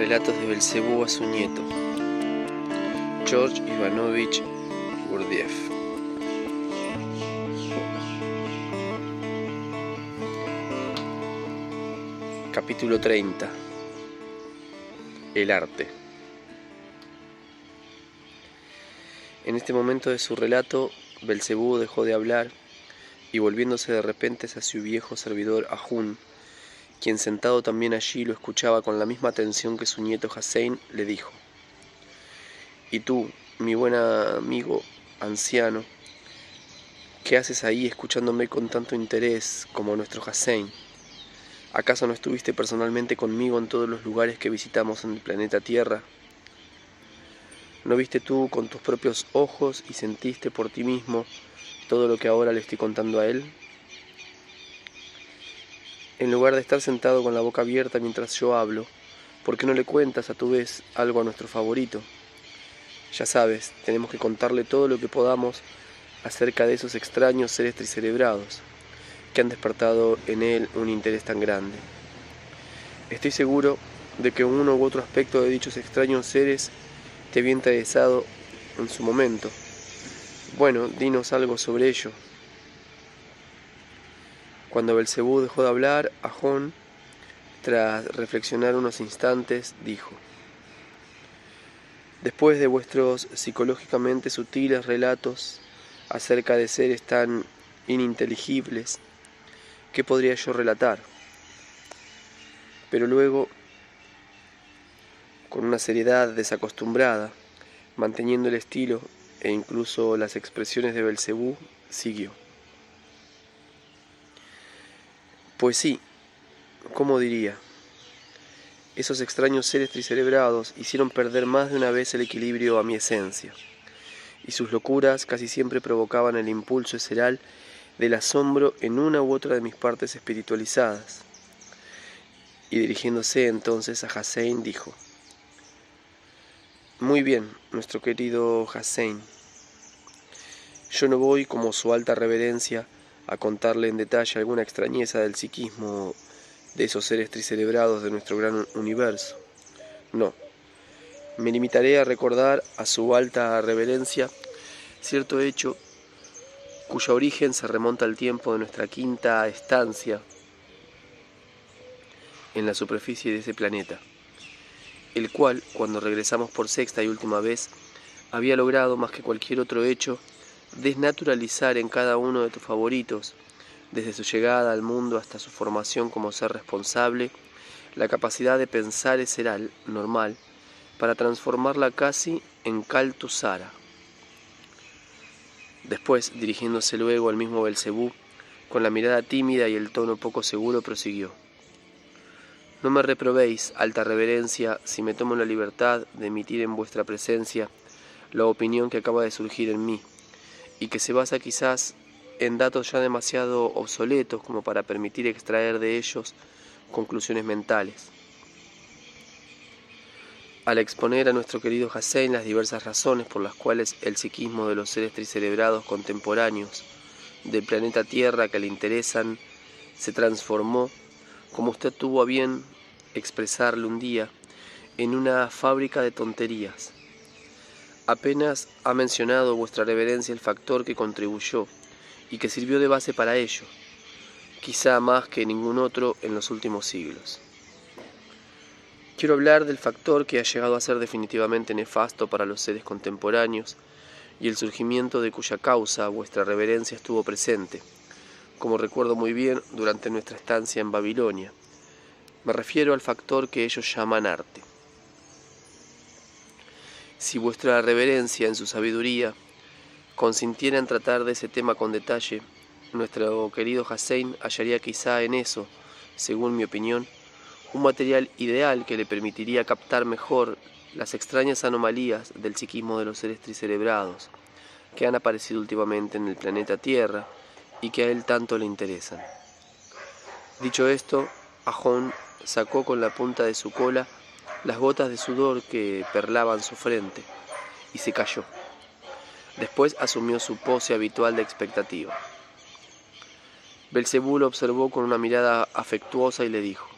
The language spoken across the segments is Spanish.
Relatos de Belcebú a su nieto, George Ivanovich Gurdjieff. Capítulo 30. El arte. En este momento de su relato, Belcebú dejó de hablar y volviéndose de repente hacia su viejo servidor Ahun, quien sentado también allí lo escuchaba con la misma atención que su nieto Hussein, le dijo: «Y tú, mi buen amigo anciano, ¿qué haces ahí escuchándome con tanto interés como nuestro Hussein? ¿Acaso no estuviste personalmente conmigo en todos los lugares que visitamos en el planeta Tierra? ¿No viste tú con tus propios ojos y sentiste por ti mismo todo lo que ahora le estoy contando a él? En lugar de estar sentado con la boca abierta mientras yo hablo, ¿por qué no le cuentas a tu vez algo a nuestro favorito? Ya sabes, tenemos que contarle todo lo que podamos acerca de esos extraños seres tricerebrados que han despertado en él un interés tan grande. Estoy seguro de que uno u otro aspecto de dichos extraños seres te había interesado en su momento. Bueno, dinos algo sobre ello». Cuando Belcebú dejó de hablar, Ahun, tras reflexionar unos instantes, dijo: «Después de vuestros psicológicamente sutiles relatos acerca de seres tan ininteligibles, ¿qué podría yo relatar?». Pero luego, con una seriedad desacostumbrada, manteniendo el estilo e incluso las expresiones de Belcebú, siguió: «Pues sí, ¿cómo diría? Esos extraños seres tricerebrados hicieron perder más de una vez el equilibrio a mi esencia, y sus locuras casi siempre provocaban el impulso visceral del asombro en una u otra de mis partes espiritualizadas». Y dirigiéndose entonces a Hussein dijo: «Muy bien, nuestro querido Hussein. Yo no voy, como su alta reverencia, a contarle en detalle alguna extrañeza del psiquismo de esos seres tricerebrados de nuestro gran universo. No, me limitaré a recordar a su alta reverencia cierto hecho cuyo origen se remonta al tiempo de nuestra quinta estancia en la superficie de ese planeta, el cual, cuando regresamos por sexta y última vez, había logrado, más que cualquier otro hecho, desnaturalizar en cada uno de tus favoritos, desde su llegada al mundo hasta su formación como ser responsable, la capacidad de pensar y ser normal, para transformarla casi en Kaltusara». Después, dirigiéndose luego al mismo Belcebú, con la mirada tímida y el tono poco seguro, prosiguió: «No me reprobéis, alta reverencia, si me tomo la libertad de emitir en vuestra presencia la opinión que acaba de surgir en mí, y que se basa quizás en datos ya demasiado obsoletos como para permitir extraer de ellos conclusiones mentales. Al exponer a nuestro querido Hussein las diversas razones por las cuales el psiquismo de los seres tricerebrados contemporáneos del planeta Tierra que le interesan se transformó, como usted tuvo a bien expresarle un día, en una fábrica de tonterías, apenas ha mencionado vuestra reverencia el factor que contribuyó y que sirvió de base para ello, quizá más que ningún otro en los últimos siglos. Quiero hablar del factor que ha llegado a ser definitivamente nefasto para los seres contemporáneos y el surgimiento de cuya causa vuestra reverencia estuvo presente, como recuerdo muy bien, durante nuestra estancia en Babilonia. Me refiero al factor que ellos llaman arte. Si vuestra reverencia en su sabiduría consintiera en tratar de ese tema con detalle, nuestro querido Hussein hallaría quizá en eso, según mi opinión, un material ideal que le permitiría captar mejor las extrañas anomalías del psiquismo de los seres tricerebrados que han aparecido últimamente en el planeta Tierra y que a él tanto le interesan». Dicho esto, Ahun sacó con la punta de su cola las gotas de sudor que perlaban su frente y se calló. Después asumió su pose habitual de expectativa. Belcebú lo observó con una mirada afectuosa y le dijo: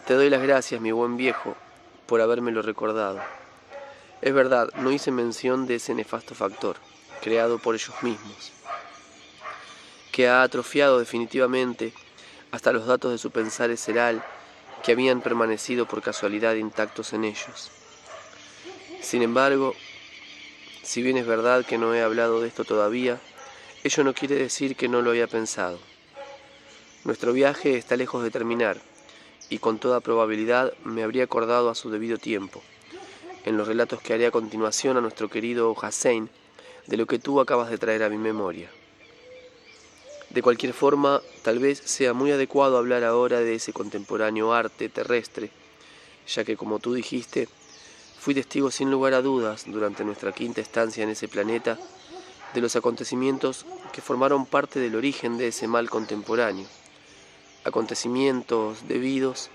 Te doy las gracias, mi buen viejo, por habérmelo recordado. Es verdad, no hice mención de ese nefasto factor, creado por ellos mismos, que ha atrofiado definitivamente hasta los datos de su pensar eseral que habían permanecido por casualidad intactos en ellos. Sin embargo, si bien es verdad que no he hablado de esto todavía, ello no quiere decir que no lo haya pensado. Nuestro viaje está lejos de terminar, y con toda probabilidad me habría acordado a su debido tiempo, en los relatos que haré a continuación a nuestro querido Hussein, de lo que tú acabas de traer a mi memoria. De cualquier forma, tal vez sea muy adecuado hablar ahora de ese contemporáneo arte terrestre, ya que, como tú dijiste, fui testigo sin lugar a dudas, durante nuestra quinta estancia en ese planeta, de los acontecimientos que formaron parte del origen de ese mal contemporáneo, acontecimientos debidos,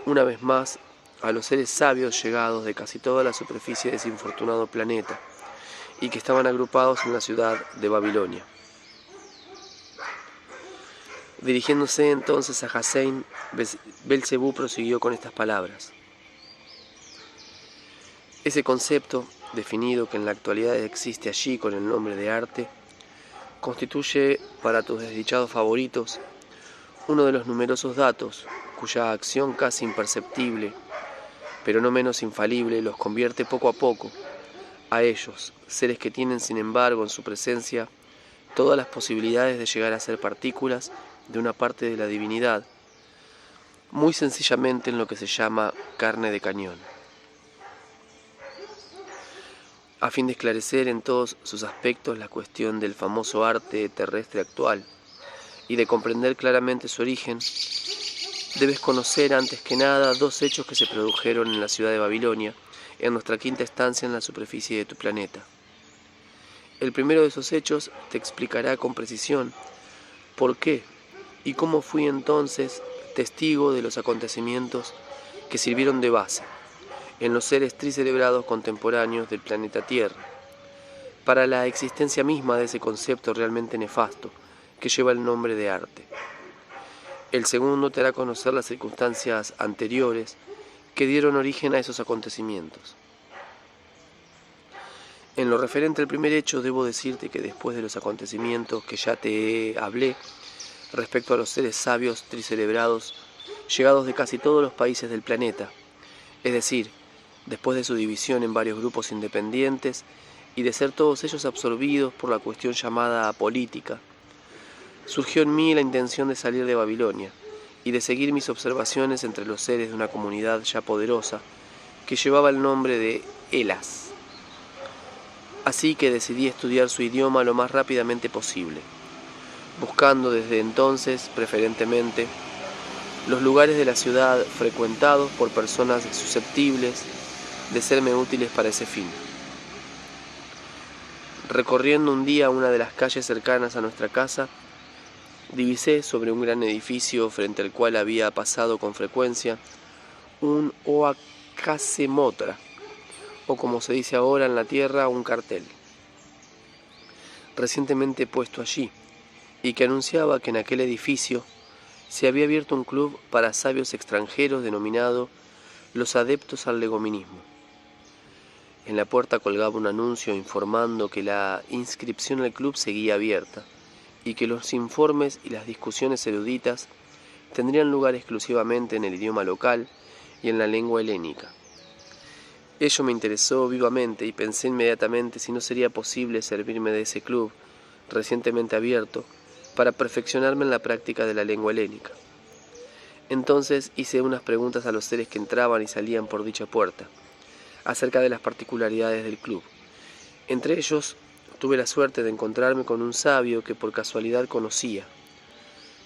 una vez más, a los seres sabios llegados de casi toda la superficie de ese infortunado planeta, y que estaban agrupados en la ciudad de Babilonia. Dirigiéndose entonces a Hussein, Belcebú prosiguió con estas palabras. Ese concepto, definido que en la actualidad existe allí con el nombre de arte, constituye para tus desdichados favoritos uno de los numerosos datos cuya acción casi imperceptible, pero no menos infalible, los convierte poco a poco a ellos, seres que tienen sin embargo en su presencia todas las posibilidades de llegar a ser partículas de una parte de la divinidad, muy sencillamente en lo que se llama carne de cañón. A fin de esclarecer en todos sus aspectos la cuestión del famoso arte terrestre actual y de comprender claramente su origen, debes conocer antes que nada dos hechos que se produjeron en la ciudad de Babilonia, en nuestra quinta estancia en la superficie de tu planeta. El primero de esos hechos te explicará con precisión por qué y cómo fui entonces testigo de los acontecimientos que sirvieron de base en los seres tricerebrados contemporáneos del planeta Tierra, para la existencia misma de ese concepto realmente nefasto que lleva el nombre de arte. El segundo te hará conocer las circunstancias anteriores que dieron origen a esos acontecimientos. En lo referente al primer hecho, debo decirte que después de los acontecimientos que ya te hablé respecto a los seres sabios tricerebrados llegados de casi todos los países del planeta, es decir, después de su división en varios grupos independientes y de ser todos ellos absorbidos por la cuestión llamada política, surgió en mí la intención de salir de Babilonia y de seguir mis observaciones entre los seres de una comunidad ya poderosa que llevaba el nombre de Elas. Así que decidí estudiar su idioma lo más rápidamente posible, buscando desde entonces, preferentemente, los lugares de la ciudad frecuentados por personas susceptibles de serme útiles para ese fin. Recorriendo un día una de las calles cercanas a nuestra casa, divisé sobre un gran edificio frente al cual había pasado con frecuencia un oacasemotra, o como se dice ahora en la tierra, un cartel, recientemente puesto allí, y que anunciaba que en aquel edificio se había abierto un club para sabios extranjeros denominado los Adeptos al Legominismo. En la puerta colgaba un anuncio informando que la inscripción al club seguía abierta y que los informes y las discusiones eruditas tendrían lugar exclusivamente en el idioma local y en la lengua helénica. Ello me interesó vivamente y pensé inmediatamente si no sería posible servirme de ese club recientemente abierto para perfeccionarme en la práctica de la lengua helénica. Entonces hice unas preguntas a los seres que entraban y salían por dicha puerta, acerca de las particularidades del club. Entre ellos, tuve la suerte de encontrarme con un sabio que por casualidad conocía.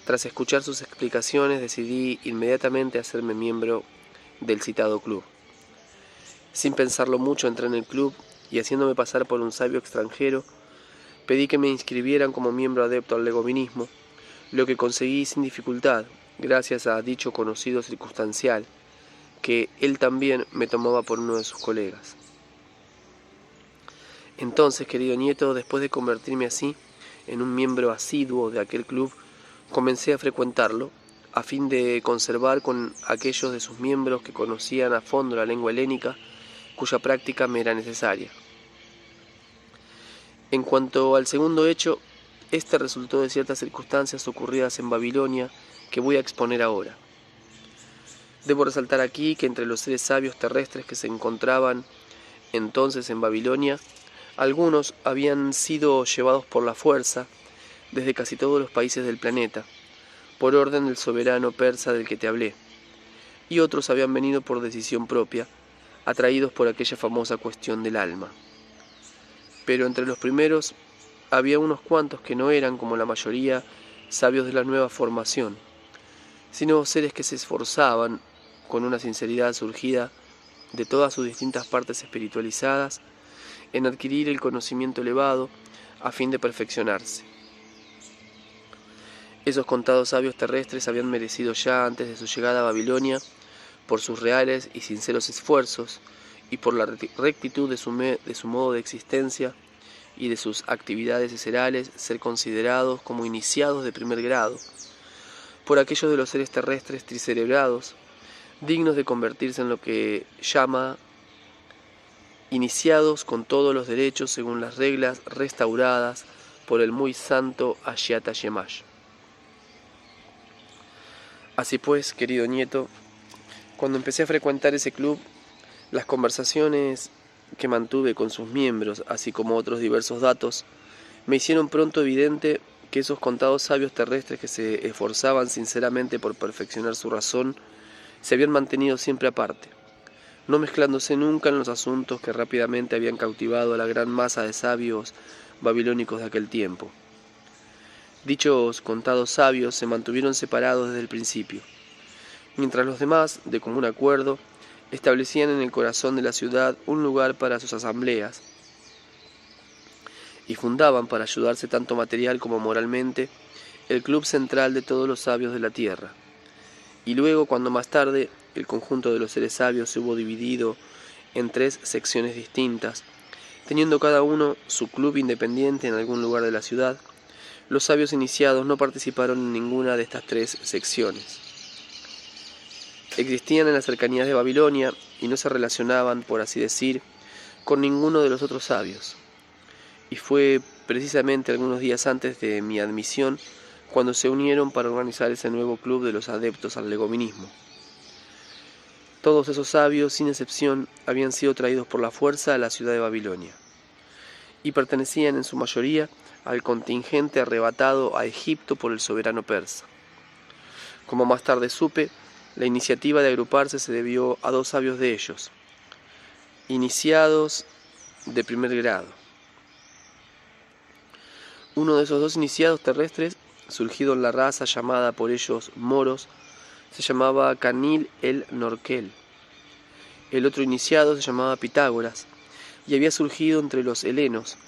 Tras escuchar sus explicaciones, decidí inmediatamente hacerme miembro del citado club. Sin pensarlo mucho, entré en el club y, haciéndome pasar por un sabio extranjero, pedí que me inscribieran como miembro adepto al legominismo, lo que conseguí sin dificultad, gracias a dicho conocido circunstancial, que él también me tomaba por uno de sus colegas. Entonces, querido nieto, después de convertirme así en un miembro asiduo de aquel club, comencé a frecuentarlo, a fin de conservar con aquellos de sus miembros que conocían a fondo la lengua helénica, cuya práctica me era necesaria. En cuanto al segundo hecho, este resultó de ciertas circunstancias ocurridas en Babilonia que voy a exponer ahora. Debo resaltar aquí que entre los seres sabios terrestres que se encontraban entonces en Babilonia, algunos habían sido llevados por la fuerza desde casi todos los países del planeta, por orden del soberano persa del que te hablé, y otros habían venido por decisión propia, atraídos por aquella famosa cuestión del alma. Pero entre los primeros había unos cuantos que no eran, como la mayoría, sabios de la nueva formación, sino seres que se esforzaban, con una sinceridad surgida de todas sus distintas partes espiritualizadas, en adquirir el conocimiento elevado a fin de perfeccionarse. Esos contados sabios terrestres habían merecido ya antes de su llegada a Babilonia, por sus reales y sinceros esfuerzos y por la rectitud de su modo de existencia y de sus actividades viscerales, ser considerados como iniciados de primer grado, por aquellos de los seres terrestres tricerebrados, dignos de convertirse en lo que llama iniciados con todos los derechos según las reglas restauradas por el muy santo Ashiata Shemash. Así pues, querido nieto, cuando empecé a frecuentar ese club, las conversaciones que mantuve con sus miembros, así como otros diversos datos, me hicieron pronto evidente que esos contados sabios terrestres que se esforzaban sinceramente por perfeccionar su razón, se habían mantenido siempre aparte, no mezclándose nunca en los asuntos que rápidamente habían cautivado a la gran masa de sabios babilónicos de aquel tiempo. Dichos contados sabios se mantuvieron separados desde el principio, mientras los demás, de común acuerdo, establecían en el corazón de la ciudad un lugar para sus asambleas y fundaban, para ayudarse tanto material como moralmente, el club central de todos los sabios de la tierra. Y luego, cuando más tarde el conjunto de los seres sabios se hubo dividido en 3 secciones distintas, teniendo cada uno su club independiente en algún lugar de la ciudad, los sabios iniciados no participaron en ninguna de estas 3 secciones. Existían en las cercanías de Babilonia y no se relacionaban, por así decir, con ninguno de los otros sabios. Y fue precisamente algunos días antes de mi admisión cuando se unieron para organizar ese nuevo club de los adeptos al legominismo. Todos esos sabios, sin excepción, habían sido traídos por la fuerza a la ciudad de Babilonia, y pertenecían en su mayoría al contingente arrebatado a Egipto por el soberano persa. Como más tarde supe, la iniciativa de agruparse se debió a 2 sabios de ellos, iniciados de primer grado. Uno de esos 2 iniciados terrestres, surgido en la raza llamada por ellos moros, se llamaba Canil el Norquel. El otro iniciado se llamaba Pitágoras y había surgido entre los helenos,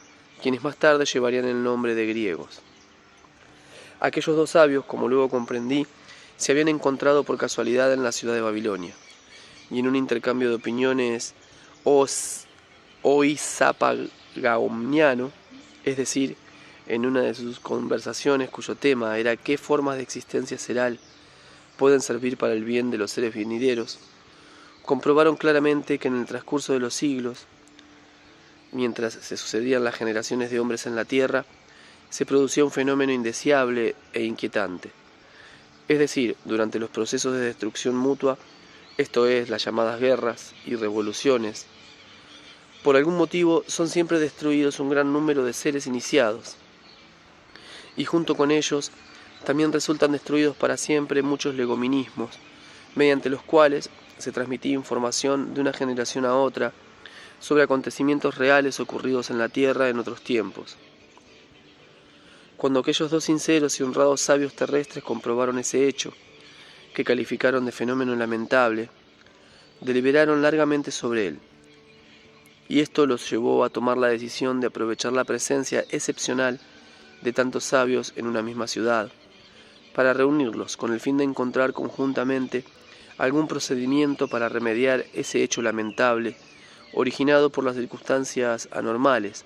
quienes más tarde llevarían el nombre de griegos. Aquellos 2 sabios, como luego comprendí, se habían encontrado por casualidad en la ciudad de Babilonia, y en un intercambio de opiniones oizapagaomniano, es decir, en una de sus conversaciones cuyo tema era qué formas de existencia seral pueden servir para el bien de los seres venideros, comprobaron claramente que en el transcurso de los siglos, mientras se sucedían las generaciones de hombres en la tierra, se producía un fenómeno indeseable e inquietante. Es decir, durante los procesos de destrucción mutua, esto es, las llamadas guerras y revoluciones, por algún motivo son siempre destruidos un gran número de seres iniciados, y junto con ellos también resultan destruidos para siempre muchos legominismos, mediante los cuales se transmitía información de una generación a otra sobre acontecimientos reales ocurridos en la tierra en otros tiempos. Cuando aquellos 2 sinceros y honrados sabios terrestres comprobaron ese hecho, que calificaron de fenómeno lamentable, deliberaron largamente sobre él, y esto los llevó a tomar la decisión de aprovechar la presencia excepcional de tantos sabios en una misma ciudad, para reunirlos con el fin de encontrar conjuntamente algún procedimiento para remediar ese hecho lamentable originado por las circunstancias anormales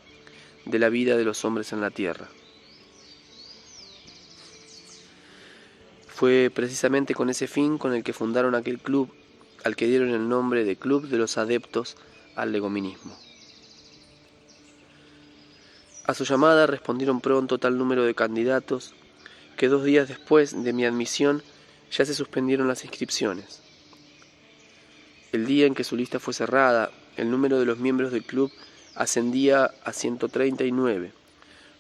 de la vida de los hombres en la tierra. Fue precisamente con ese fin con el que fundaron aquel club, al que dieron el nombre de Club de los Adeptos al Legominismo. A su llamada respondieron pronto tal número de candidatos que 2 días después de mi admisión ya se suspendieron las inscripciones. El día en que su lista fue cerrada, el número de los miembros del club ascendía a 139,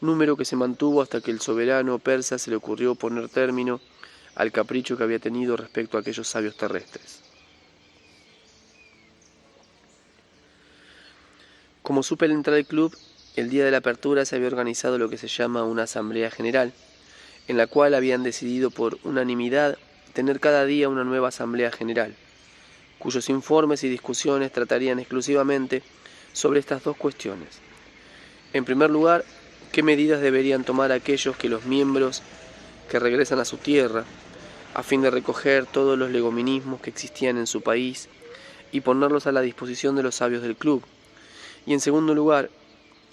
número que se mantuvo hasta que el soberano persa se le ocurrió poner término al capricho que había tenido respecto a aquellos sabios terrestres. Como supe al entrar al club, el día de la apertura se había organizado lo que se llama una asamblea general, en la cual habían decidido por unanimidad tener cada día una nueva asamblea general, cuyos informes y discusiones tratarían exclusivamente sobre estas 2 cuestiones. En primer lugar, qué medidas deberían tomar aquellos que los miembros que regresan a su tierra, a fin de recoger todos los legominismos que existían en su país y ponerlos a la disposición de los sabios del club. Y en segundo lugar,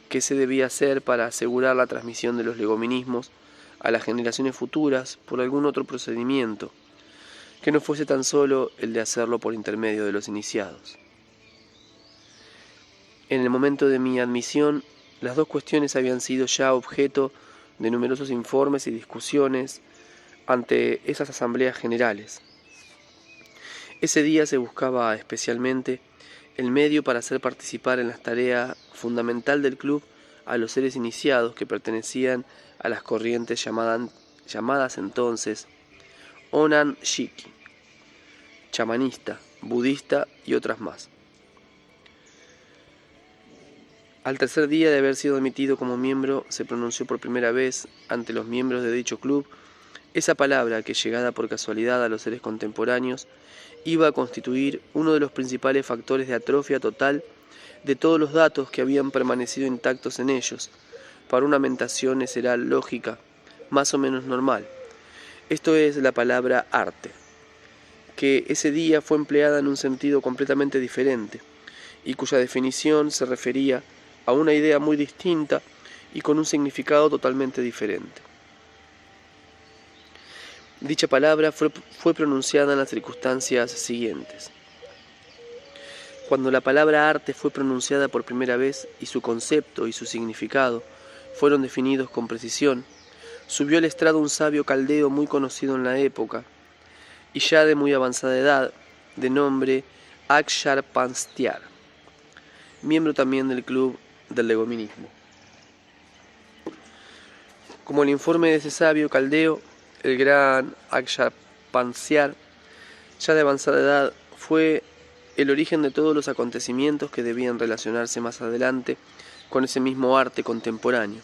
qué se debía hacer para asegurar la transmisión de los legominismos a las generaciones futuras por algún otro procedimiento, que no fuese tan solo el de hacerlo por intermedio de los iniciados. En el momento de mi admisión, las 2 cuestiones habían sido ya objeto de numerosos informes y discusiones ante esas asambleas generales. Ese día se buscaba especialmente el medio para hacer participar en la tarea fundamental del club a los seres iniciados que pertenecían a las corrientes llamadas entonces Onan Shiki, chamanista, budista y otras más. Al tercer día de haber sido admitido como miembro, se pronunció por primera vez ante los miembros de dicho club esa palabra que, llegada por casualidad a los seres contemporáneos, iba a constituir uno de los principales factores de atrofia total de todos los datos que habían permanecido intactos en ellos, para una mentación será lógica, más o menos normal. Esto es la palabra arte, que ese día fue empleada en un sentido completamente diferente, y cuya definición se refería a una idea muy distinta y con un significado totalmente diferente. Dicha palabra fue pronunciada en las circunstancias siguientes. Cuando la palabra arte fue pronunciada por primera vez y su concepto y su significado fueron definidos con precisión, subió al estrado un sabio caldeo muy conocido en la época y ya de muy avanzada edad, de nombre Aksharpanstyar, miembro también del club del legominismo. Como el informe de ese sabio caldeo, el gran Aksharpanstyar, ya de avanzada edad, fue el origen de todos los acontecimientos que debían relacionarse más adelante con ese mismo arte contemporáneo.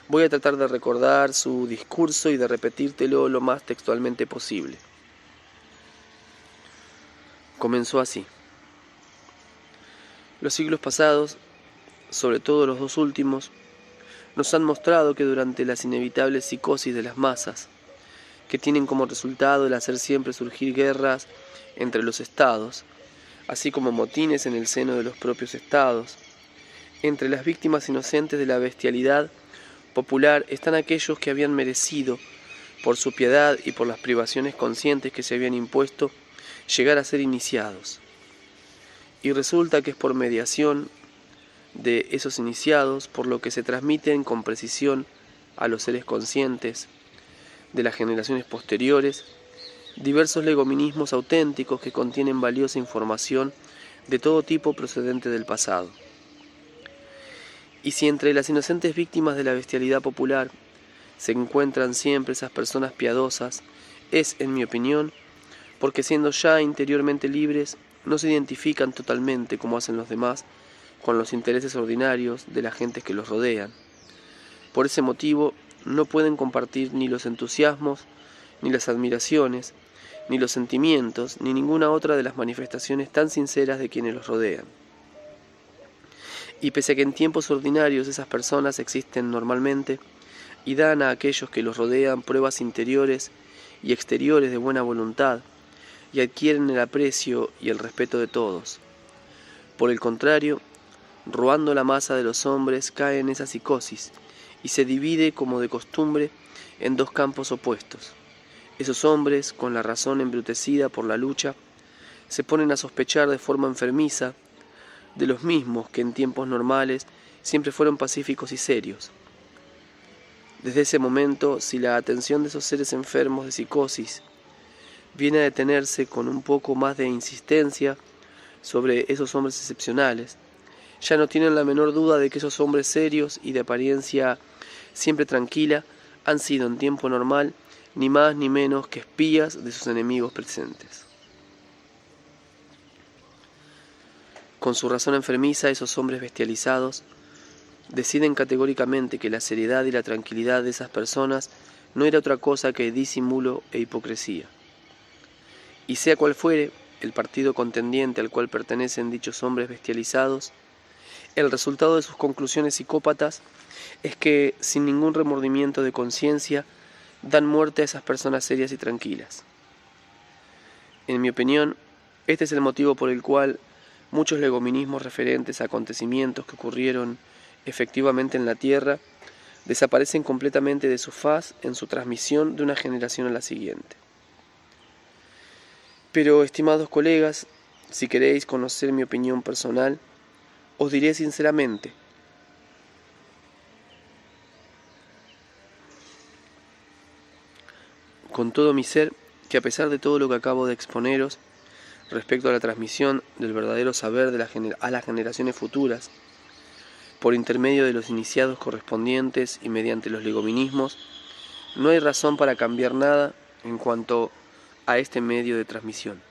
Voy a tratar de recordar su discurso y de repetírtelo lo más textualmente posible. Comenzó así. Los siglos pasados, sobre todo los 2 últimos, nos han mostrado que durante las inevitables psicosis de las masas, que tienen como resultado el hacer siempre surgir guerras entre los estados, así como motines en el seno de los propios estados, entre las víctimas inocentes de la bestialidad popular están aquellos que habían merecido, por su piedad y por las privaciones conscientes que se habían impuesto, llegar a ser iniciados. Y resulta que es por mediación de esos iniciados por lo que se transmiten con precisión a los seres conscientes de las generaciones posteriores diversos legominismos auténticos que contienen valiosa información de todo tipo procedente del pasado. Y si entre las inocentes víctimas de la bestialidad popular se encuentran siempre esas personas piadosas, es, en mi opinión, porque siendo ya interiormente libres, no se identifican totalmente, como hacen los demás, con los intereses ordinarios de las gentes que los rodean. Por ese motivo, no pueden compartir ni los entusiasmos, ni las admiraciones, ni los sentimientos, ni ninguna otra de las manifestaciones tan sinceras de quienes los rodean. Y pese a que en tiempos ordinarios esas personas existen normalmente y dan a aquellos que los rodean pruebas interiores y exteriores de buena voluntad, y adquieren el aprecio y el respeto de todos. Por el contrario, roando la masa de los hombres cae en esa psicosis y se divide, como de costumbre, en 2 campos opuestos, Esos hombres, con la razón embrutecida por la lucha, se ponen a sospechar de forma enfermiza de los mismos que en tiempos normales siempre fueron pacíficos y serios. Desde ese momento, si la atención de esos seres enfermos de psicosis viene a detenerse con un poco más de insistencia sobre esos hombres excepcionales, ya no tienen la menor duda de que esos hombres serios y de apariencia siempre tranquila han sido en tiempo normal ni más ni menos que espías de sus enemigos presentes. Con su razón enfermiza, esos hombres bestializados deciden categóricamente que la seriedad y la tranquilidad de esas personas no era otra cosa que disimulo e hipocresía. Y sea cual fuere el partido contendiente al cual pertenecen dichos hombres bestializados, el resultado de sus conclusiones psicópatas es que, sin ningún remordimiento de conciencia, dan muerte a esas personas serias y tranquilas. En mi opinión, este es el motivo por el cual muchos legominismos referentes a acontecimientos que ocurrieron efectivamente en la Tierra desaparecen completamente de su faz en su transmisión de una generación a la siguiente. Pero, estimados colegas, si queréis conocer mi opinión personal, os diré sinceramente, con todo mi ser, que a pesar de todo lo que acabo de exponeros respecto a la transmisión del verdadero saber a las generaciones futuras, por intermedio de los iniciados correspondientes y mediante los legominismos, no hay razón para cambiar nada en cuanto a este medio de transmisión.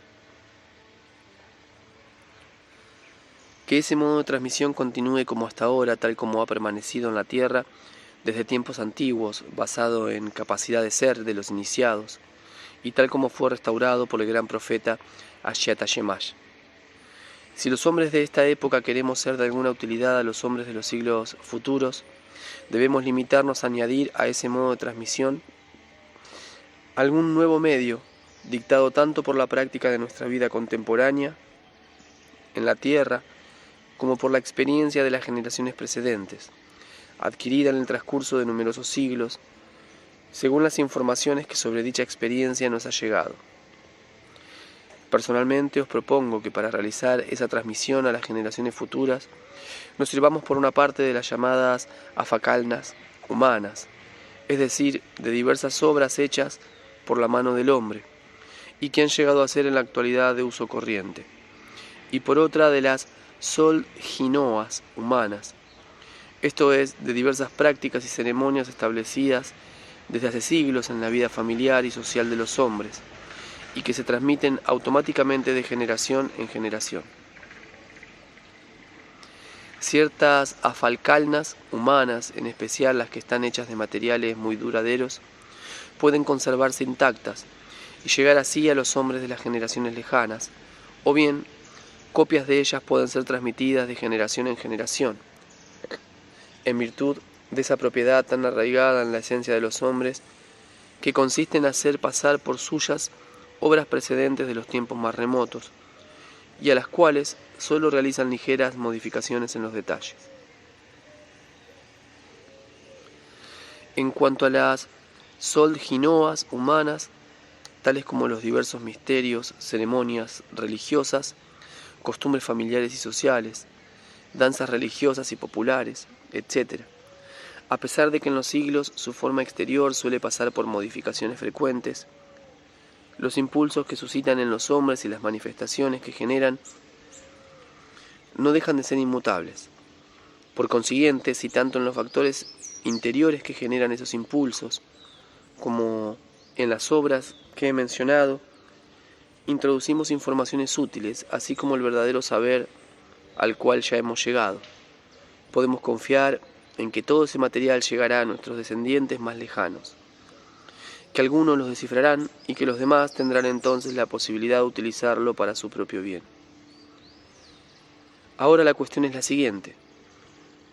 Que ese modo de transmisión continúe como hasta ahora, tal como ha permanecido en la Tierra desde tiempos antiguos, basado en capacidad de ser de los iniciados, y tal como fue restaurado por el gran profeta Ashiata Shemash. Si los hombres de esta época queremos ser de alguna utilidad a los hombres de los siglos futuros, debemos limitarnos a añadir a ese modo de transmisión algún nuevo medio, dictado tanto por la práctica de nuestra vida contemporánea en la Tierra, como por la experiencia de las generaciones precedentes, adquirida en el transcurso de numerosos siglos, según las informaciones que sobre dicha experiencia nos ha llegado. Personalmente os propongo que para realizar esa transmisión a las generaciones futuras nos sirvamos por una parte de las llamadas afakalnas humanas, es decir, de diversas obras hechas por la mano del hombre y que han llegado a ser en la actualidad de uso corriente, y por otra de las solginoas humanas, esto es, de diversas prácticas y ceremonias establecidas desde hace siglos en la vida familiar y social de los hombres, y que se transmiten automáticamente de generación en generación. Ciertas afalcalnas humanas, en especial las que están hechas de materiales muy duraderos, pueden conservarse intactas y llegar así a los hombres de las generaciones lejanas, o bien copias de ellas pueden ser transmitidas de generación en generación, en virtud de esa propiedad tan arraigada en la esencia de los hombres, que consiste en hacer pasar por suyas obras precedentes de los tiempos más remotos, y a las cuales solo realizan ligeras modificaciones en los detalles. En cuanto a las solginoas humanas, tales como los diversos misterios, ceremonias religiosas, costumbres familiares y sociales, danzas religiosas y populares, etc., a pesar de que en los siglos su forma exterior suele pasar por modificaciones frecuentes, los impulsos que suscitan en los hombres y las manifestaciones que generan no dejan de ser inmutables. Por consiguiente, si tanto en los factores interiores que generan esos impulsos, como en las obras que he mencionado, introducimos informaciones útiles, así como el verdadero saber al cual ya hemos llegado, podemos confiar en que todo ese material llegará a nuestros descendientes más lejanos, que algunos los descifrarán y que los demás tendrán entonces la posibilidad de utilizarlo para su propio bien. Ahora la cuestión es la siguiente: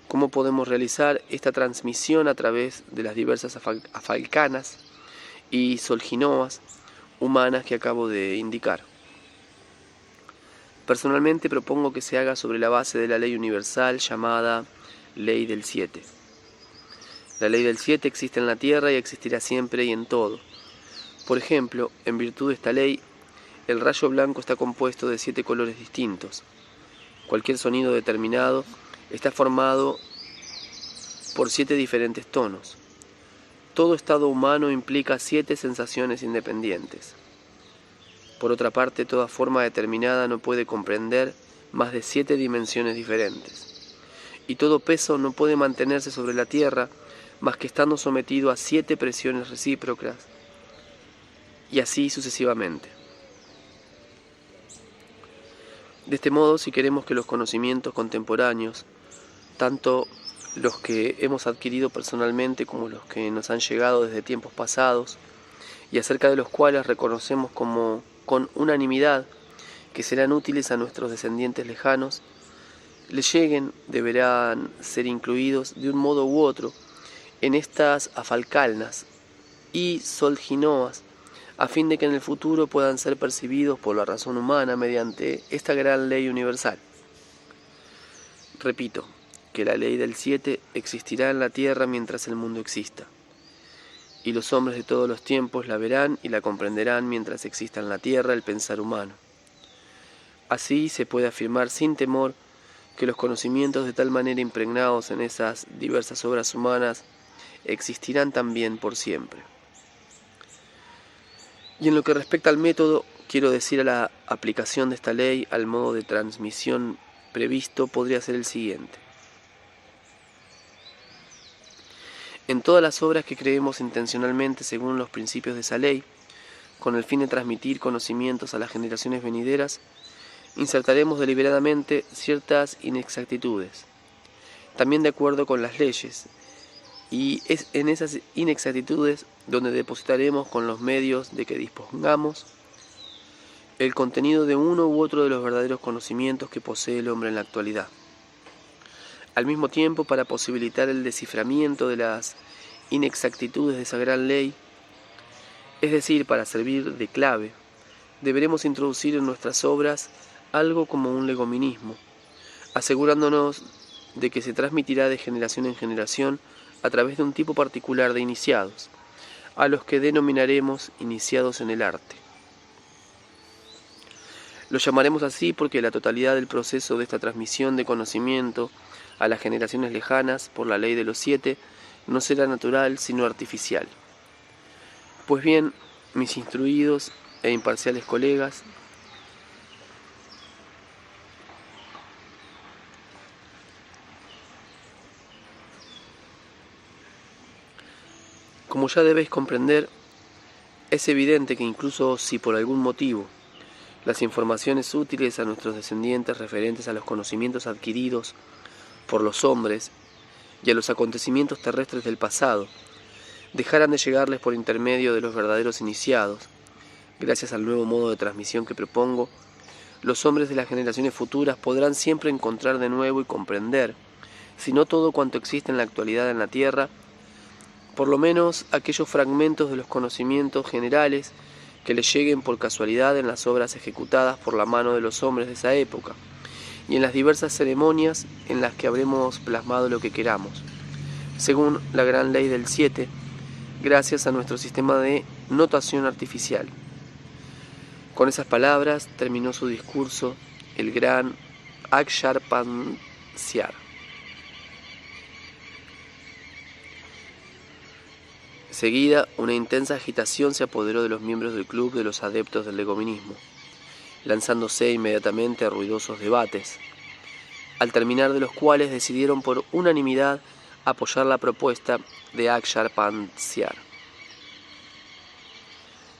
¿cómo podemos realizar esta transmisión a través de las diversas afalcanas y solginoas humanas que acabo de indicar? Personalmente propongo que se haga sobre la base de la ley universal llamada Ley del 7. La ley del 7 existe en la tierra y existirá siempre y en todo, Por ejemplo, en virtud de esta ley, el rayo blanco está compuesto de 7 colores distintos. Cualquier sonido determinado está formado por 7 diferentes tonos. Todo estado humano implica 7 sensaciones independientes. Por otra parte, toda forma determinada no puede comprender más de 7 dimensiones diferentes. Y todo peso no puede mantenerse sobre la tierra más que estando sometido a 7 presiones recíprocas, y así sucesivamente. De este modo, si queremos que los conocimientos contemporáneos, tanto los que hemos adquirido personalmente como los que nos han llegado desde tiempos pasados, y acerca de los cuales reconocemos con unanimidad que serán útiles a nuestros descendientes lejanos, les lleguen, deberán ser incluidos de un modo u otro en estas afalcalnas y solginoas, a fin de que en el futuro puedan ser percibidos por la razón humana mediante esta gran ley universal. Repito, que la ley del 7 existirá en la tierra mientras el mundo exista, y los hombres de todos los tiempos la verán y la comprenderán mientras exista en la tierra el pensar humano. Así se puede afirmar sin temor que los conocimientos de tal manera impregnados en esas diversas obras humanas existirán también por siempre. Y en lo que respecta al método, quiero decir a la aplicación de esta ley al modo de transmisión previsto podría ser el siguiente. En todas las obras que creemos intencionalmente según los principios de esa ley, con el fin de transmitir conocimientos a las generaciones venideras, insertaremos deliberadamente ciertas inexactitudes, también de acuerdo con las leyes, y es en esas inexactitudes donde depositaremos con los medios de que dispongamos el contenido de uno u otro de los verdaderos conocimientos que posee el hombre en la actualidad. Al mismo tiempo, para posibilitar el desciframiento de las inexactitudes de esa gran ley, es decir, para servir de clave, deberemos introducir en nuestras obras algo como un legominismo, asegurándonos de que se transmitirá de generación en generación a través de un tipo particular de iniciados, a los que denominaremos iniciados en el arte. Los llamaremos así porque la totalidad del proceso de esta transmisión de conocimiento a las generaciones lejanas por la ley de los 7 no será natural sino artificial. Pues bien, mis instruidos e imparciales colegas, como ya debéis comprender, es evidente que incluso si por algún motivo las informaciones útiles a nuestros descendientes referentes a los conocimientos adquiridos por los hombres y a los acontecimientos terrestres del pasado dejaran de llegarles por intermedio de los verdaderos iniciados, gracias al nuevo modo de transmisión que propongo, los hombres de las generaciones futuras podrán siempre encontrar de nuevo y comprender, si no todo cuanto existe en la actualidad en la tierra, por lo menos aquellos fragmentos de los conocimientos generales que les lleguen por casualidad en las obras ejecutadas por la mano de los hombres de esa época, y en las diversas ceremonias en las que habremos plasmado lo que queramos, según la gran ley del 7, gracias a nuestro sistema de notación artificial. Con esas palabras terminó su discurso el gran Aksharpansyar. Seguida, una intensa agitación se apoderó de los miembros del club de los adeptos del legominismo, lanzándose inmediatamente a ruidosos debates, al terminar de los cuales decidieron por unanimidad apoyar la propuesta de Aksharpansyar.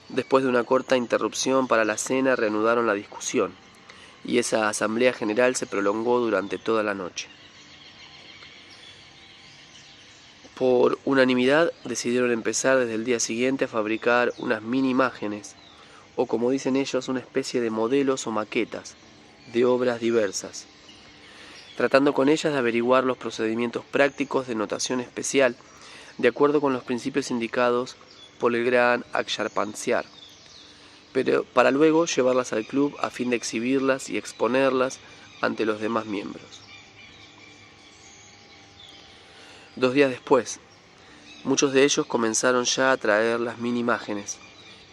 Después de una corta interrupción para la cena, reanudaron la discusión, y esa asamblea general se prolongó durante toda la noche. Por unanimidad decidieron empezar desde el día siguiente a fabricar unas mini imágenes, o como dicen ellos, una especie de modelos o maquetas de obras diversas, tratando con ellas de averiguar los procedimientos prácticos de notación especial, de acuerdo con los principios indicados por el gran Aksharpansyar, pero para luego llevarlas al club a fin de exhibirlas y exponerlas ante los demás miembros. 2 días después, muchos de ellos comenzaron ya a traer las mini imágenes,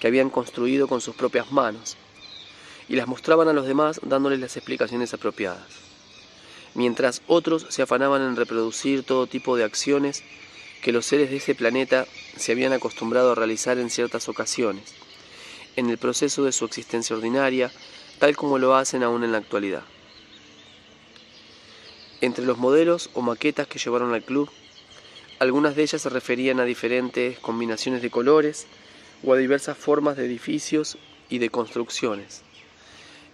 que habían construido con sus propias manos, y las mostraban a los demás dándoles las explicaciones apropiadas, mientras otros se afanaban en reproducir todo tipo de acciones que los seres de ese planeta se habían acostumbrado a realizar en ciertas ocasiones, en el proceso de su existencia ordinaria, tal como lo hacen aún en la actualidad. Entre los modelos o maquetas que llevaron al club, algunas de ellas se referían a diferentes combinaciones de colores o a diversas formas de edificios y de construcciones.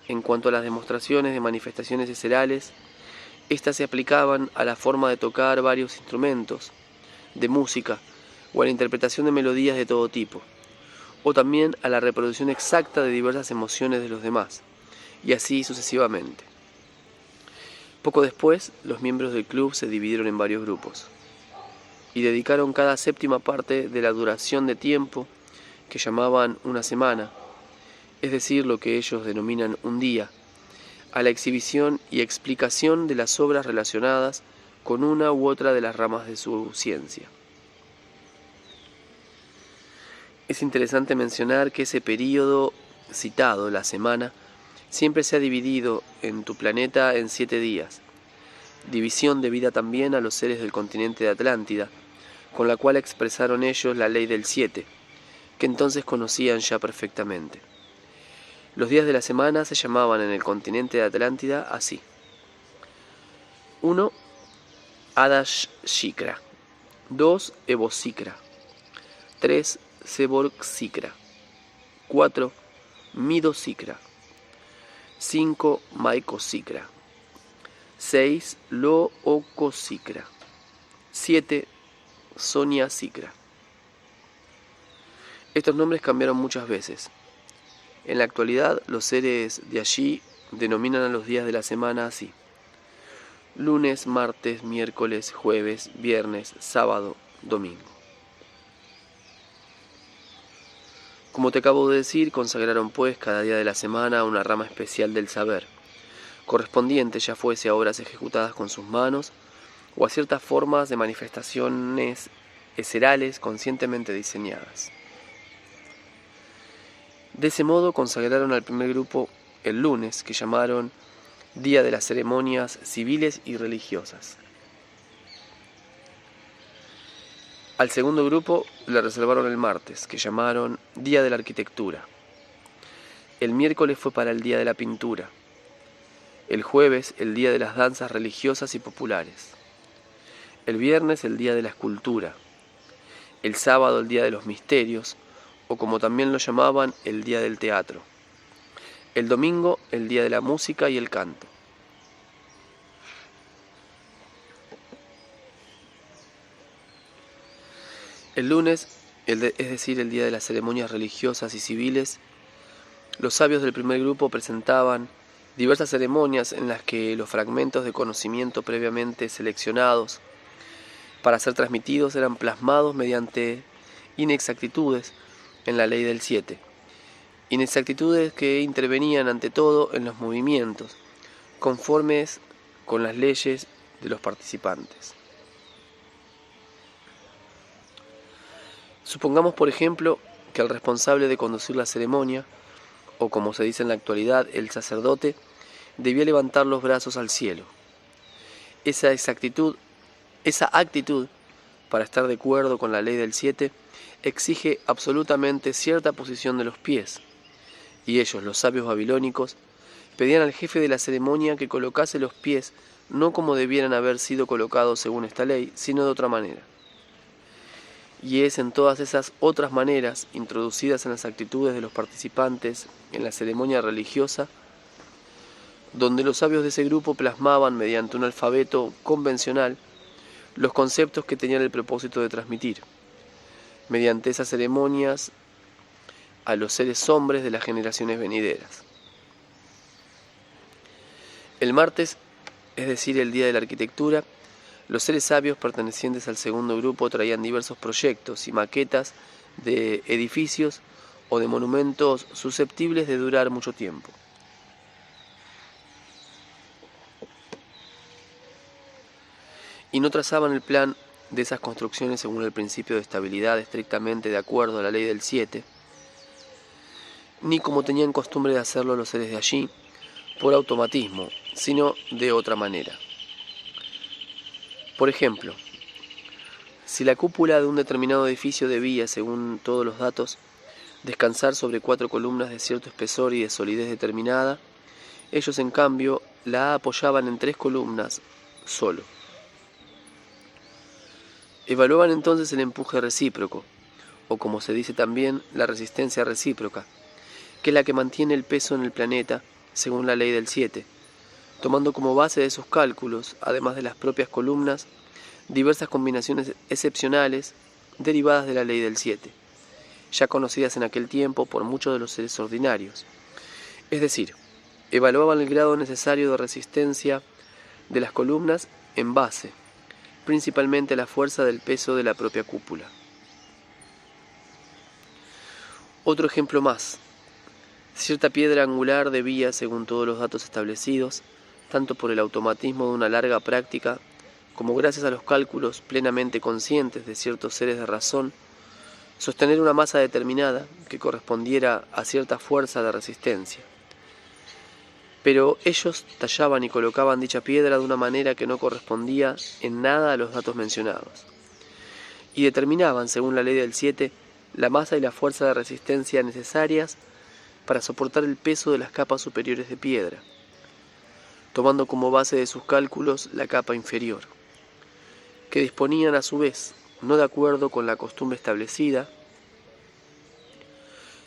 En cuanto a las demostraciones de manifestaciones eserales, estas se aplicaban a la forma de tocar varios instrumentos, de música o a la interpretación de melodías de todo tipo, o también a la reproducción exacta de diversas emociones de los demás, y así sucesivamente. Poco después, los miembros del club se dividieron en varios grupos y dedicaron cada séptima parte de la duración de tiempo, que llamaban una semana, es decir, lo que ellos denominan un día, a la exhibición y explicación de las obras relacionadas con una u otra de las ramas de su ciencia. Es interesante mencionar que ese período citado, la semana, siempre se ha dividido en tu planeta en 7 días, división debida también a los seres del continente de Atlántida, con la cual expresaron ellos la ley del 7, que entonces conocían ya perfectamente. Los días de la semana se llamaban en el continente de Atlántida así: 1. Adash Shikra, 2. Evosikra, 3. Seborgsikra, 4. Midosikra, 5. Maikosikra, 6. Lookosikra, 7. Soniasikra. Estos nombres cambiaron muchas veces. En la actualidad, los seres de allí denominan a los días de la semana así: lunes, martes, miércoles, jueves, viernes, sábado, domingo. Como te acabo de decir, consagraron pues cada día de la semana a una rama especial del saber, correspondiente ya fuese a obras ejecutadas con sus manos o a ciertas formas de manifestaciones eserales conscientemente diseñadas. De ese modo consagraron al primer grupo el lunes, que llamaron Día de las Ceremonias Civiles y Religiosas. Al segundo grupo le reservaron el martes, que llamaron Día de la Arquitectura. El miércoles fue para el Día de la Pintura. El jueves, el Día de las Danzas Religiosas y Populares. El viernes, el Día de la Escultura. El sábado, el Día de los Misterios, o como también lo llamaban, el Día del Teatro. El domingo, el Día de la Música y el Canto. El lunes, es decir, el día de las ceremonias religiosas y civiles, los sabios del primer grupo presentaban diversas ceremonias en las que los fragmentos de conocimiento previamente seleccionados para ser transmitidos eran plasmados mediante inexactitudes en la ley del 7. Inexactitudes que intervenían ante todo en los movimientos, conformes con las leyes de los participantes. Supongamos, por ejemplo, que el responsable de conducir la ceremonia, o como se dice en la actualidad, el sacerdote, debía levantar los brazos al cielo. Esa actitud, para estar de acuerdo con la ley del 7, exige absolutamente cierta posición de los pies, y ellos, los sabios babilónicos, pedían al jefe de la ceremonia que colocase los pies no como debieran haber sido colocados según esta ley, sino de otra manera. Y es en todas esas otras maneras, introducidas en las actitudes de los participantes en la ceremonia religiosa, donde los sabios de ese grupo plasmaban mediante un alfabeto convencional los conceptos que tenían el propósito de transmitir, mediante esas ceremonias, a los seres hombres de las generaciones venideras. El martes, es decir, el día de la arquitectura, los seres sabios pertenecientes al segundo grupo traían diversos proyectos y maquetas de edificios o de monumentos susceptibles de durar mucho tiempo. Y no trazaban el plan de esas construcciones según el principio de estabilidad estrictamente de acuerdo a la ley del 7, ni como tenían costumbre de hacerlo los seres de allí, por automatismo, sino de otra manera. Por ejemplo, si la cúpula de un determinado edificio debía, según todos los datos, descansar sobre 4 columnas de cierto espesor y de solidez determinada, ellos en cambio la apoyaban en 3 columnas solo. Evaluaban entonces el empuje recíproco, o como se dice también, la resistencia recíproca, que es la que mantiene el peso en el planeta según la ley del 7, tomando como base de sus cálculos, además de las propias columnas, diversas combinaciones excepcionales derivadas de la ley del 7, ya conocidas en aquel tiempo por muchos de los seres ordinarios. Es decir, evaluaban el grado necesario de resistencia de las columnas en base, principalmente a la fuerza del peso de la propia cúpula. Otro ejemplo más. Cierta piedra angular debía, según todos los datos establecidos, tanto por el automatismo de una larga práctica, como gracias a los cálculos plenamente conscientes de ciertos seres de razón, sostener una masa determinada que correspondiera a cierta fuerza de resistencia. Pero ellos tallaban y colocaban dicha piedra de una manera que no correspondía en nada a los datos mencionados, y determinaban, según la ley del 7, la masa y la fuerza de resistencia necesarias para soportar el peso de las capas superiores de piedra, tomando como base de sus cálculos la capa inferior, que disponían a su vez, no de acuerdo con la costumbre establecida,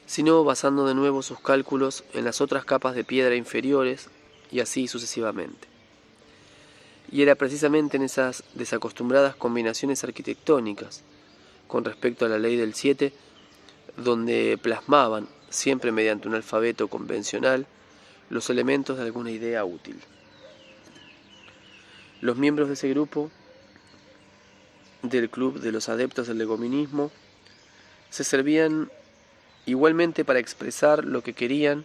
sino basando de nuevo sus cálculos en las otras capas de piedra inferiores, y así sucesivamente. Y era precisamente en esas desacostumbradas combinaciones arquitectónicas, con respecto a la ley del 7, donde plasmaban, siempre mediante un alfabeto convencional, los elementos de alguna idea útil. Los miembros de ese grupo, del club de los adeptos del legominismo, se servían igualmente para expresar lo que querían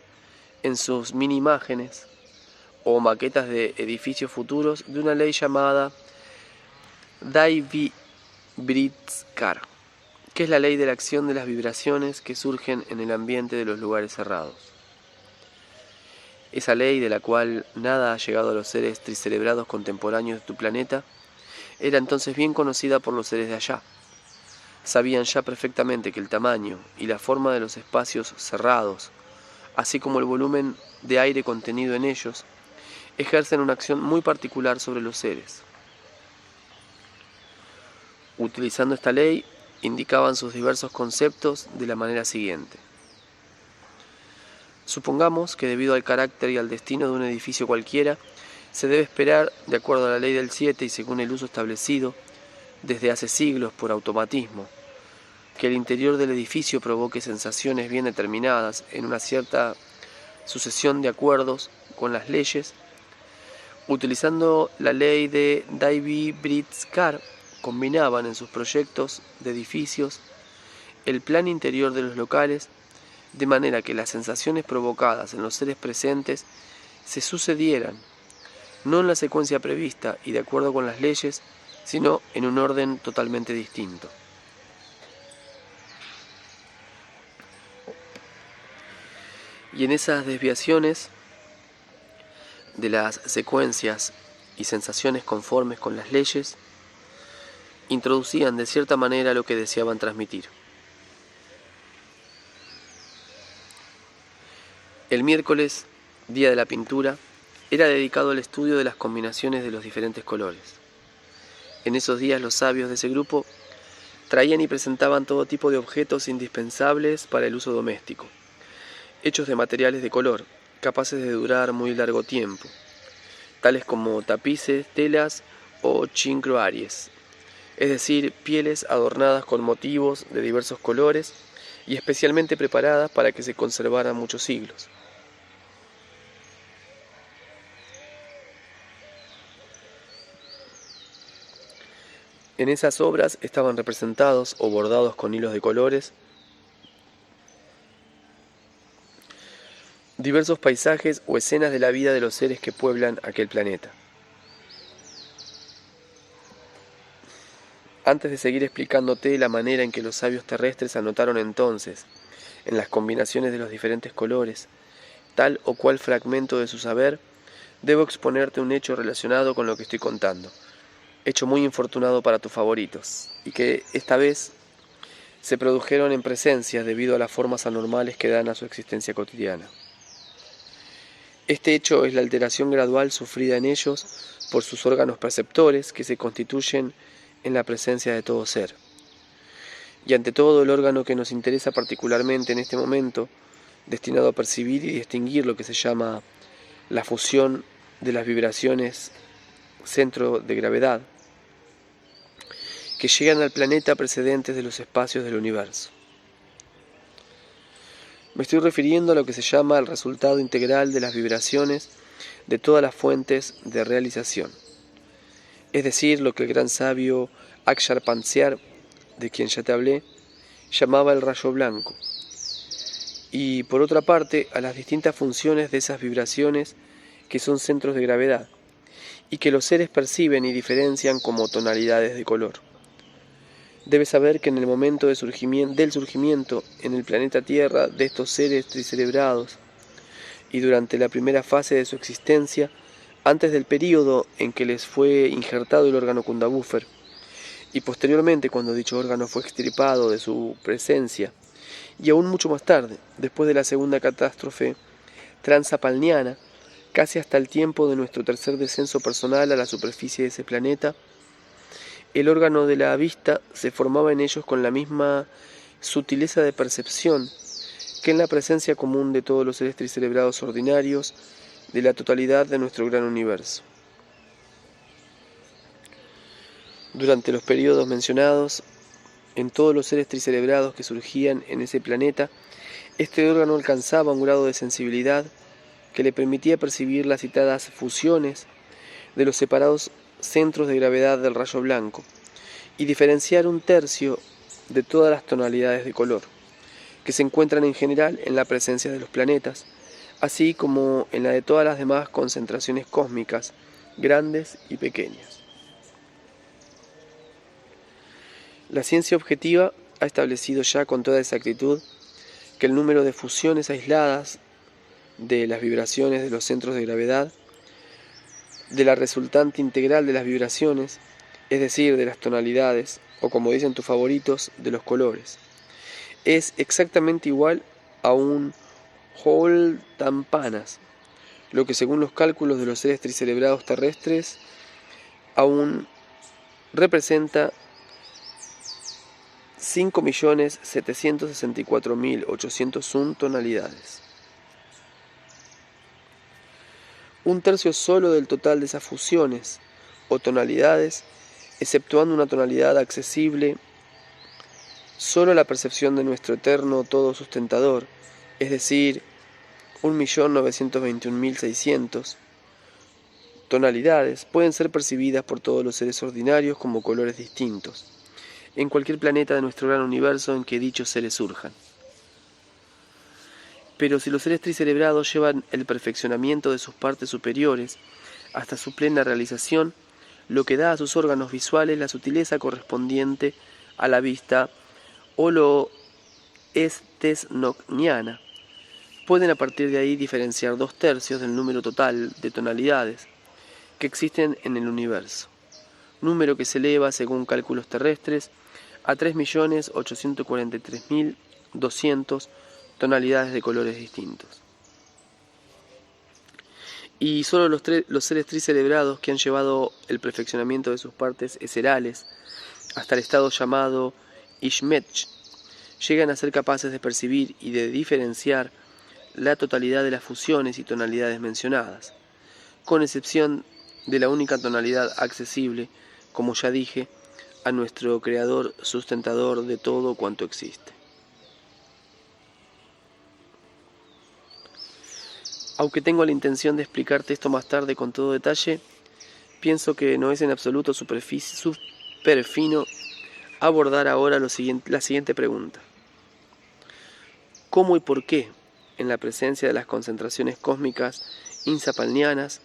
en sus mini imágenes o maquetas de edificios futuros de una ley llamada Dai-Vibritzkar, que es la ley de la acción de las vibraciones que surgen en el ambiente de los lugares cerrados. Esa ley, de la cual nada ha llegado a los seres tricerebrados contemporáneos de tu planeta, era entonces bien conocida por los seres de allá. Sabían ya perfectamente que el tamaño y la forma de los espacios cerrados, así como el volumen de aire contenido en ellos, ejercen una acción muy particular sobre los seres. Utilizando esta ley, indicaban sus diversos conceptos de la manera siguiente. Supongamos que debido al carácter y al destino de un edificio cualquiera, se debe esperar, de acuerdo a la ley del 7 y según el uso establecido desde hace siglos por automatismo, que el interior del edificio provoque sensaciones bien determinadas en una cierta sucesión de acuerdos con las leyes. Utilizando la ley de Dai-Vibritzkar, combinaban en sus proyectos de edificios el plan interior de los locales, de manera que las sensaciones provocadas en los seres presentes se sucedieran, no en la secuencia prevista y de acuerdo con las leyes, sino en un orden totalmente distinto. Y en esas desviaciones de las secuencias y sensaciones conformes con las leyes, introducían de cierta manera lo que deseaban transmitir. El miércoles, día de la pintura, era dedicado al estudio de las combinaciones de los diferentes colores. En esos días los sabios de ese grupo traían y presentaban todo tipo de objetos indispensables para el uso doméstico, hechos de materiales de color, capaces de durar muy largo tiempo, tales como tapices, telas o chincroaries, es decir, pieles adornadas con motivos de diversos colores y especialmente preparadas para que se conservaran muchos siglos. En esas obras estaban representados o bordados con hilos de colores diversos paisajes o escenas de la vida de los seres que pueblan aquel planeta. Antes de seguir explicándote la manera en que los sabios terrestres anotaron entonces, en las combinaciones de los diferentes colores, tal o cual fragmento de su saber, debo exponerte un hecho relacionado con lo que estoy contando, hecho muy infortunado para tus favoritos, y que esta vez se produjeron en presencia debido a las formas anormales que dan a su existencia cotidiana. Este hecho es la alteración gradual sufrida en ellos por sus órganos perceptores que se constituyen en la presencia de todo ser. Y ante todo, el órgano que nos interesa particularmente en este momento, destinado a percibir y distinguir lo que se llama la fusión de las vibraciones centro de gravedad, que llegan al planeta precedentes de los espacios del universo. Me estoy refiriendo a lo que se llama el resultado integral de las vibraciones de todas las fuentes de realización, es decir, lo que el gran sabio Akshar Pansyar, de quien ya te hablé, llamaba el rayo blanco, y por otra parte a las distintas funciones de esas vibraciones que son centros de gravedad, y que los seres perciben y diferencian como tonalidades de color. Debes saber que en el momento del surgimiento en el planeta Tierra de estos seres tricerebrados, y durante la primera fase de su existencia, antes del período en que les fue injertado el órgano Kundabufer, y posteriormente cuando dicho órgano fue extirpado de su presencia, y aún mucho más tarde, después de la segunda catástrofe transapalniana, casi hasta el tiempo de nuestro tercer descenso personal a la superficie de ese planeta, el órgano de la vista se formaba en ellos con la misma sutileza de percepción que en la presencia común de todos los seres tricerebrados ordinarios de la totalidad de nuestro gran universo. Durante los periodos mencionados, en todos los seres tricerebrados que surgían en ese planeta, este órgano alcanzaba un grado de sensibilidad que le permitía percibir las citadas fusiones de los separados centros de gravedad del rayo blanco y diferenciar un tercio de todas las tonalidades de color, que se encuentran en general en la presencia de los planetas, así como en la de todas las demás concentraciones cósmicas, grandes y pequeñas. La ciencia objetiva ha establecido ya con toda exactitud que el número de fusiones aisladas de las vibraciones de los centros de gravedad, de la resultante integral de las vibraciones, es decir, de las tonalidades, o como dicen tus favoritos, de los colores, es exactamente igual a un Whole Tampanas, lo que según los cálculos de los seres tricerebrados terrestres aún representa 5.764.801 tonalidades. Un tercio solo del total de esas fusiones o tonalidades, exceptuando una tonalidad accesible solo a la percepción de nuestro eterno todo sustentador, es decir, 1.921.600 tonalidades, pueden ser percibidas por todos los seres ordinarios como colores distintos, en cualquier planeta de nuestro gran universo en que dichos seres surjan. Pero si los seres tricerebrados llevan el perfeccionamiento de sus partes superiores hasta su plena realización, lo que da a sus órganos visuales la sutileza correspondiente a la vista holoestesnocniana, pueden a partir de ahí diferenciar 2/3 del número total de tonalidades que existen en el universo, número que se eleva, según cálculos terrestres, a 3.843.200 tonalidades de colores distintos. Y solo los seres tricerebrados que han llevado el perfeccionamiento de sus partes eserales hasta el estado llamado Ishmech llegan a ser capaces de percibir y de diferenciar la totalidad de las fusiones y tonalidades mencionadas, con excepción de la única tonalidad accesible, como ya dije, a nuestro Creador sustentador de todo cuanto existe. Aunque tengo la intención de explicarte esto más tarde con todo detalle, pienso que no es en absoluto superfino abordar ahora la siguiente pregunta. ¿Cómo y por qué, en la presencia de las concentraciones cósmicas insapalnianas,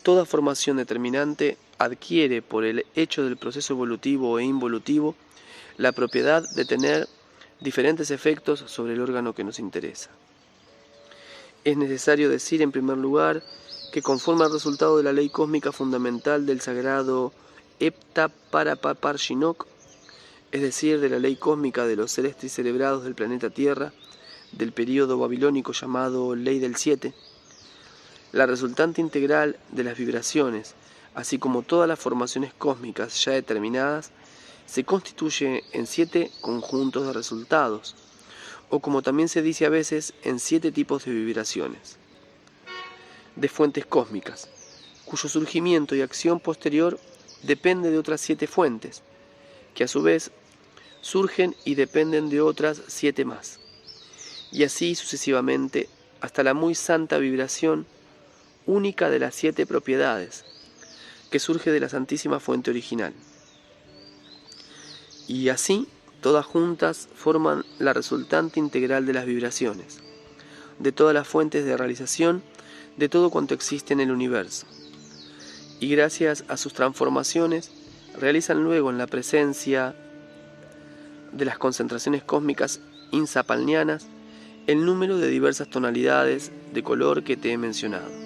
toda formación determinante adquiere por el hecho del proceso evolutivo e involutivo la propiedad de tener diferentes efectos sobre el órgano que nos interesa. Es necesario decir, en primer lugar, que conforme al resultado de la ley cósmica fundamental del sagrado Epta Paraparshinok, es decir, de la ley cósmica de los seres tricelebrados del planeta Tierra, del período babilónico llamado Ley del Siete, la resultante integral de las vibraciones, así como todas las formaciones cósmicas ya determinadas, se constituye en 7 conjuntos de resultados, o como también se dice a veces, en 7 tipos de vibraciones, de fuentes cósmicas, cuyo surgimiento y acción posterior depende de otras 7 fuentes, que a su vez surgen y dependen de otras 7 más, y así sucesivamente hasta la muy santa vibración única de las 7 propiedades, que surge de la Santísima Fuente original. Y así, todas juntas forman la resultante integral de las vibraciones, de todas las fuentes de realización, de todo cuanto existe en el universo. Y gracias a sus transformaciones, realizan luego en la presencia de las concentraciones cósmicas insapalnianas el número de diversas tonalidades de color que te he mencionado.